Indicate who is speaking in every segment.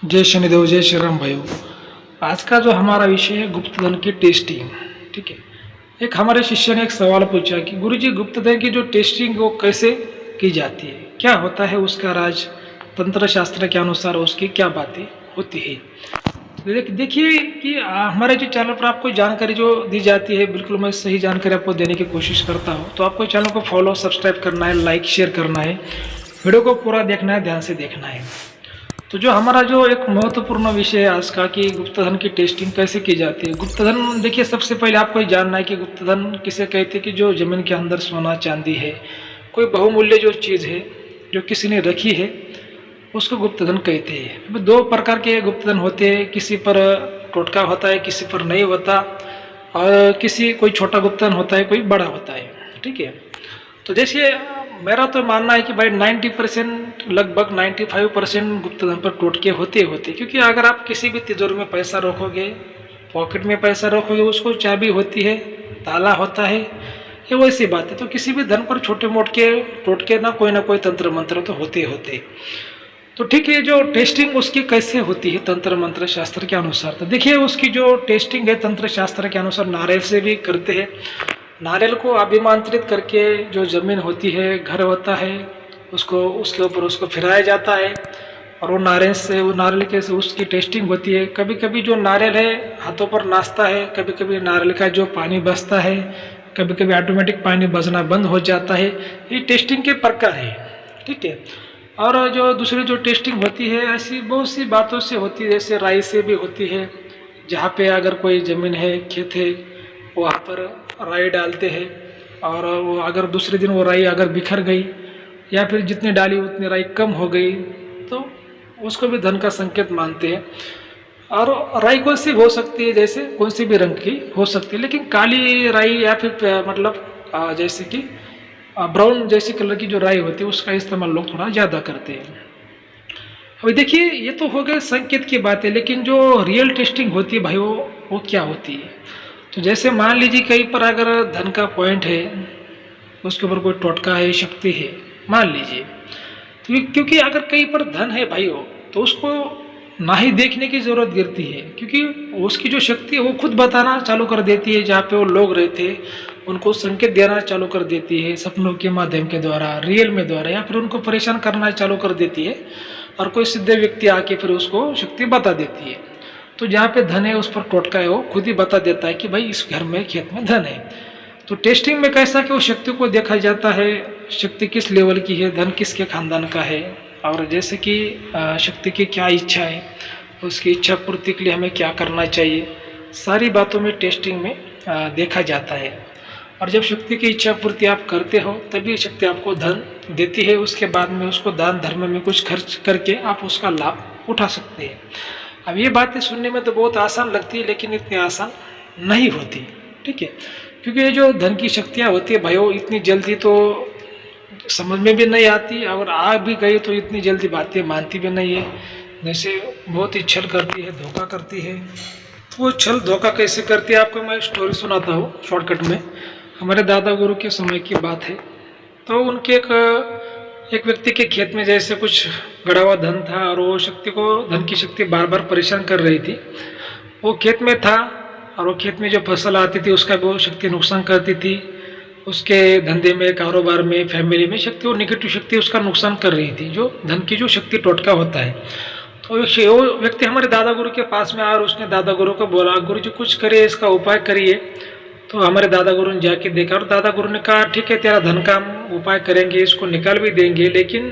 Speaker 1: जय शनिदेव, जय श्री राम भाइयों। आज का जो हमारा विषय है गुप्त धन की टेस्टिंग। ठीक है। एक हमारे शिष्य ने एक सवाल पूछा कि गुरुजी, गुप्त धन की जो टेस्टिंग वो कैसे की जाती है, क्या होता है उसका राज, तंत्र शास्त्र के अनुसार उसकी क्या बातें होती है। देखिए कि हमारे जो चैनल पर आपको जानकारी जो दी जाती है, बिल्कुल मैं सही जानकारी आपको देने की कोशिश करता हूँ। तो आपको चैनल को फॉलो सब्सक्राइब करना है, लाइक शेयर करना है, वीडियो को पूरा देखना है, ध्यान से देखना है। तो जो हमारा जो एक महत्वपूर्ण विषय है आज का कि गुप्त धन की टेस्टिंग कैसे की जाती है। गुप्त धन देखिए, सबसे पहले आपको ये जानना है कि गुप्त धन किसे कहते हैं। कि जो जमीन के अंदर सोना चांदी है, कोई बहुमूल्य जो चीज़ है जो किसी ने रखी है, उसको गुप्त धन कहते हैं। दो प्रकार के गुप्त धन होते हैं, किसी पर टोटका होता है, किसी पर नहीं होता, और किसी कोई छोटा गुप्त धन होता है, कोई बड़ा होता है। ठीक है। तो जैसे मेरा तो मानना है कि भाई 90% लगभग 95% गुप्त धन पर टोटके होते होते, क्योंकि अगर आप किसी भी तिजोरी में पैसा रखोगे, पॉकेट में पैसा रखोगे, उसको चाबी होती है, ताला होता है, ये वैसी बात है। तो किसी भी धन पर छोटे मोटे टोटके ना कोई तंत्र मंत्र तो होते होते। तो ठीक है, जो टेस्टिंग उसकी कैसे होती है तंत्र मंत्र शास्त्र के अनुसार, तो देखिए उसकी जो टेस्टिंग है तंत्र शास्त्र के अनुसार नारियल से भी करते हैं। नारियल को अभिमंत्रित करके जो जमीन होती है, घर होता है, उसको उसके ऊपर उसको फिराया जाता है, और वो नारियल के से उसकी टेस्टिंग होती है। कभी कभी जो नारियल है हाथों पर नाचता है, कभी कभी नारियल का जो पानी बसता है, कभी कभी ऑटोमेटिक पानी बसना बंद हो जाता है। ये टेस्टिंग के प्रकार है। ठीक है। और जो दूसरी जो टेस्टिंग होती है, ऐसी बहुत सी बातों से होती है, जैसे राई से भी होती है। जहाँ पे अगर कोई ज़मीन है, खेत है, वहाँ पर राई डालते हैं, और वो अगर दूसरे दिन वो राई अगर बिखर गई, या फिर जितनी डाली उतनी राई कम हो गई, तो उसको भी धन का संकेत मानते हैं। और राई कौन सी हो सकती है, जैसे कौन सी भी रंग की हो सकती है, लेकिन काली राई या फिर मतलब जैसे कि ब्राउन जैसी कलर की जो राई होती है, उसका इस्तेमाल लोग थोड़ा ज़्यादा करते हैं। अभी देखिए, ये तो हो गए संकेत की बात है, लेकिन जो रियल टेस्टिंग होती है भाई, वो क्या होती है। तो जैसे मान लीजिए कहीं पर अगर धन का पॉइंट है, उसके ऊपर कोई टोटका है, शक्ति है, मान लीजिए, तो क्योंकि अगर कहीं पर धन है भाई हो, तो उसको ना ही देखने की जरूरत गिरती है, क्योंकि उसकी जो शक्ति है वो खुद बताना चालू कर देती है। जहाँ पे वो लोग रहते हैं उनको संकेत देना चालू कर देती है, सपनों के माध्यम के द्वारा, रियल में द्वारा, या फिर उनको परेशान करना चालू कर देती है, और कोई सीधे व्यक्ति आके फिर उसको शक्ति बता देती है। तो जहाँ पे धन है उस पर टोटका है वो खुद ही बता देता है कि भाई इस घर में, खेत में धन है। तो टेस्टिंग में कैसा कि उस शक्ति को देखा जाता है, शक्ति किस लेवल की है, धन किसके खानदान का है, और जैसे कि शक्ति की क्या इच्छा है, उसकी इच्छा पूर्ति के लिए हमें क्या करना चाहिए, सारी बातों में टेस्टिंग में देखा जाता है। और जब शक्ति की इच्छा पूर्ति आप करते हो, तभी शक्ति आपको धन देती है। उसके बाद में उसको दान धर्म में कुछ खर्च करके आप उसका लाभ उठा सकते हैं। अब ये बातें सुनने में तो बहुत आसान लगती है, लेकिन इतनी आसान नहीं होती। ठीक है। क्योंकि ये जो धन की शक्तियाँ होती है भाइयों, इतनी जल्दी तो समझ में भी नहीं आती, और आ भी गई तो इतनी जल्दी बातें मानती भी नहीं है। जैसे बहुत ही छल करती है, धोखा करती है। तो वो छल धोखा कैसे करती है, आपको मैं स्टोरी सुनाता हूँ शॉर्टकट में। हमारे दादा गुरु के समय की बात है। तो उनके एक व्यक्ति के खेत में जैसे कुछ गड़ा हुआ धन था, और वो शक्ति को, धन की शक्ति बार बार परेशान कर रही थी। वो खेत में था, और वो खेत में जो फसल आती थी उसका वो शक्ति नुकसान करती थी। उसके धंधे में, कारोबार में, फैमिली में शक्ति, वो निगेटिव शक्ति उसका नुकसान कर रही थी, जो धन की जो शक्ति टोटका होता है। तो वो व्यक्ति हमारे दादा गुरु के पास में आया, और उसने दादा गुरु को बोला, गुरु जी कुछ करिए, इसका उपाय करिए। तो हमारे दादा गुरु ने जाके देखा, और दादा गुरु ने कहा ठीक है, तेरा धन का उपाय करेंगे, इसको निकाल भी देंगे, लेकिन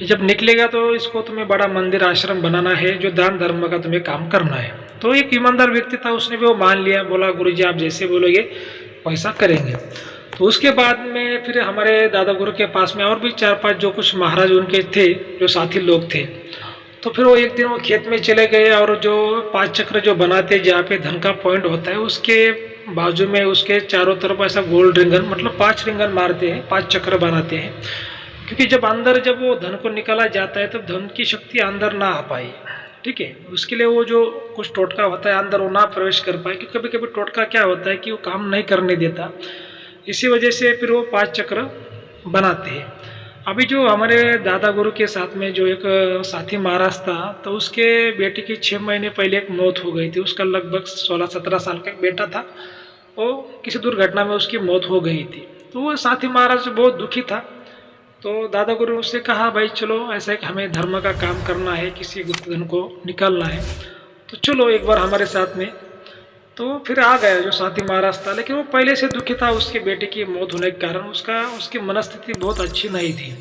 Speaker 1: जब निकलेगा तो इसको तुम्हें बड़ा मंदिर आश्रम बनाना है, जो दान धर्म का तुम्हें काम करना है। तो एक ईमानदार व्यक्ति था, उसने भी वो मान लिया, बोला गुरु जी आप जैसे बोलोगे वैसा करेंगे। तो उसके बाद में फिर हमारे दादा गुरु के पास में और भी 4-5 जो कुछ महाराज उनके थे, जो साथी लोग थे। तो फिर वो एक दिन वो खेत में चले गए, और जो 5 चक्र जो बनाते, जहाँ पे धन का पॉइंट होता है, उसके बाजू में, उसके चारों तरफ ऐसा गोल रिंगन, मतलब 5 रिंगन मारते हैं, 5 चक्र बनाते हैं। क्योंकि जब वो धन को निकाला जाता है, तब धन की शक्ति अंदर ना आ पाए। ठीक है। उसके लिए वो जो कुछ टोटका होता है अंदर, वो ना प्रवेश कर पाए, क्योंकि कभी कभी टोटका क्या होता है कि वो काम नहीं करने देता। इसी वजह से फिर वो 5 चक्र बनाते हैं। अभी जो हमारे दादा गुरु के साथ में जो एक साथी महाराज था, तो उसके बेटे की 6 महीने पहले एक मौत हो गई थी। उसका लगभग 16-17 साल का एक बेटा था, वो किसी दुर्घटना में उसकी मौत हो गई थी। तो वो साथी महाराज बहुत दुखी था। तो दादा गुरु ने उससे कहा, भाई चलो, ऐसा है कि हमें धर्म का काम करना है, किसी गुप्तधन को निकालना है, तो चलो एक बार हमारे साथ में। तो फिर आ गया जो साथी महाराज था, लेकिन वो पहले से दुखी था उसके बेटे की मौत होने के कारण। उसकी मनस्थिति बहुत अच्छी नहीं थी।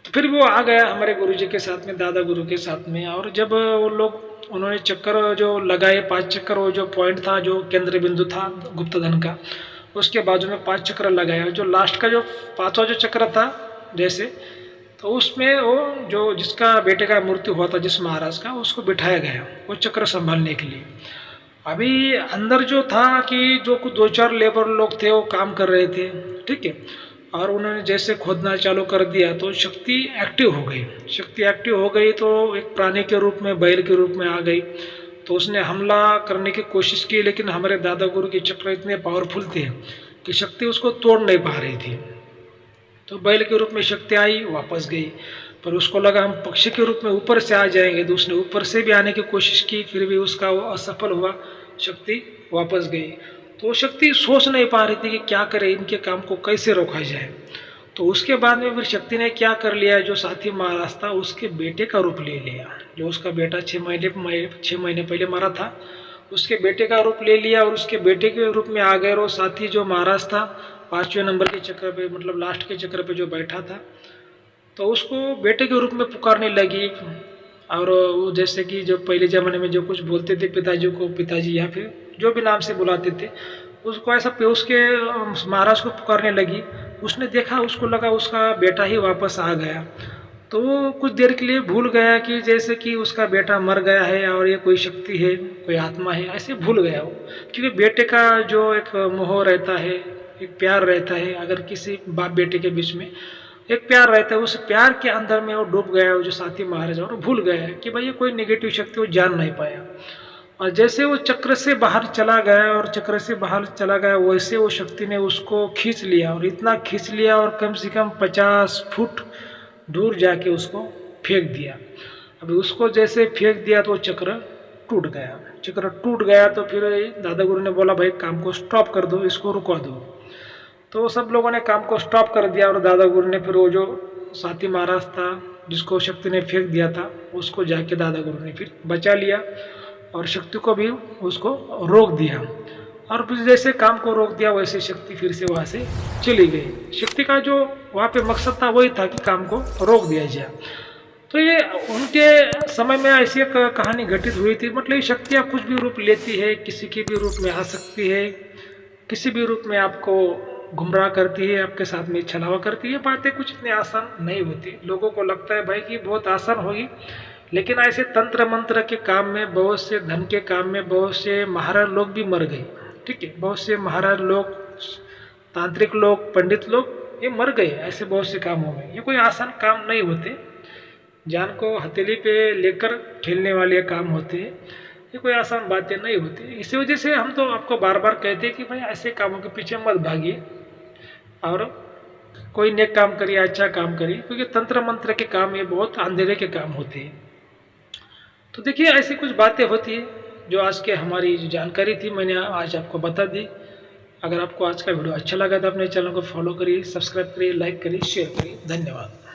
Speaker 1: तो फिर वो आ गया हमारे गुरुजी के साथ में, दादा गुरु के साथ में। और जब वो लोग उन्होंने चक्कर जो लगाए, 5 चक्कर, वो जो पॉइंट था, जो केंद्र बिंदु था गुप्तधन का, उसके बाजू में 5 चक्र लगाया। जो लास्ट का जो 5वां जो चक्र था जैसे, तो उसमें वो जो जिसका बेटे का मृत्यु हुआ था, जिस महाराज का, उसको बिठाया गया वो चक्र संभालने के लिए। अभी अंदर जो था कि जो कुछ 2-4 लेबर लोग थे वो काम कर रहे थे, ठीक है। और उन्होंने जैसे खोदना चालू कर दिया तो शक्ति एक्टिव हो गई। शक्ति एक्टिव हो गई तो एक प्राणी के रूप में, बैल के रूप में आ गई। तो उसने हमला करने की कोशिश की, लेकिन हमारे दादा गुरु के चक्र इतने पावरफुल थे कि शक्ति उसको तोड़ नहीं पा रही थी। तो बैल के रूप में शक्ति आई, वापस गई। पर उसको लगा हम पक्षी के रूप में ऊपर से आ जाएंगे, तो उसने ऊपर से भी आने की कोशिश की, फिर भी उसका वो असफल हुआ, शक्ति वापस गई। तो वो शक्ति सोच नहीं पा रही थी कि क्या करे, इनके काम को कैसे रोका जाए। तो उसके बाद में फिर शक्ति ने क्या कर लिया, जो साथी महाराज था उसके बेटे का रूप ले लिया। जो उसका बेटा 6 महीने पहले मरा था, उसके बेटे का रूप ले लिया। और उसके बेटे के रूप में आ गए वो साथी जो महाराज था, 5वें नंबर के चक्र पे, मतलब लास्ट के चक्र पे जो बैठा था। तो उसको बेटे के रूप में पुकारने लगी। और वो जैसे कि जो पहले ज़माने में जो कुछ बोलते थे पिताजी को पिताजी, या फिर जो भी नाम से बुलाते थे, उसको ऐसा पे उसके महाराज को पुकारने लगी। उसने देखा, उसको लगा उसका बेटा ही वापस आ गया। तो वो कुछ देर के लिए भूल गया कि जैसे कि उसका बेटा मर गया है और ये कोई शक्ति है, कोई आत्मा है, ऐसे भूल गया वो। क्योंकि बेटे का जो एक मोह रहता है, एक प्यार रहता है, अगर किसी बाप बेटे के बीच में एक प्यार रहता है, उस प्यार के अंदर में वो डूब गया। वो जो साथी महाराज, और भूल गया कि भाई ये कोई नेगेटिव शक्ति, वो जान नहीं पाया। और जैसे वो चक्र से बाहर चला गया, और चक्र से बाहर चला गया, वैसे वो शक्ति ने उसको खींच लिया। और इतना खींच लिया, और कम से कम 50 फुट दूर जाके उसको फेंक दिया। अभी उसको जैसे फेंक दिया तो चक्र टूट गया। चक्र टूट गया तो फिर दादा गुरु ने बोला, भाई काम को स्टॉप कर दो, इसको रुकवा दो। तो सब लोगों ने काम को स्टॉप कर दिया। और दादा गुरु ने फिर वो जो साथी महाराज था जिसको शक्ति ने फेंक दिया था, उसको जाके दादा गुरु ने फिर बचा लिया, और शक्ति को भी उसको रोक दिया। और फिर जैसे काम को रोक दिया, वैसे शक्ति फिर से वहाँ से चली गई। शक्ति का जो वहाँ पे मकसद था वही था कि काम को रोक दिया जाए। तो ये उनके समय में ऐसी एक कहानी घटित हुई थी। मतलब ये शक्तियाँ कुछ भी रूप लेती है, किसी के भी रूप में आ सकती है, किसी भी रूप में आपको गुमराह करती है, आपके साथ में छलावा करती है। बातें कुछ इतनी आसान नहीं होती। लोगों को लगता है भाई कि बहुत आसान होगी, लेकिन ऐसे तंत्र मंत्र के काम में, बहुत से धन के काम में, बहुत से महाराज लोग भी मर गए, ठीक है। बहुत से महाराज लोग, तांत्रिक लोग, पंडित लोग, ये मर गए ऐसे बहुत से कामों में। ये कोई आसान काम नहीं होते। जान को हथेली पे लेकर खेलने वाले काम होते हैं। ये कोई आसान बातें नहीं होती। इसी वजह से हम तो आपको बार बार कहते हैं कि भाई ऐसे कामों के पीछे मत भागिए, और कोई नेक काम करिए, अच्छा काम करिए, क्योंकि तंत्र मंत्र के काम ये बहुत अंधेरे के काम होते हैं। तो देखिए, ऐसी कुछ बातें होती है जो आज के हमारी जो जानकारी थी, मैंने आज आपको बता दी। अगर आपको आज का वीडियो अच्छा लगा तो अपने चैनल को फॉलो करिए, सब्सक्राइब करिए, लाइक करिए, शेयर करिए। धन्यवाद।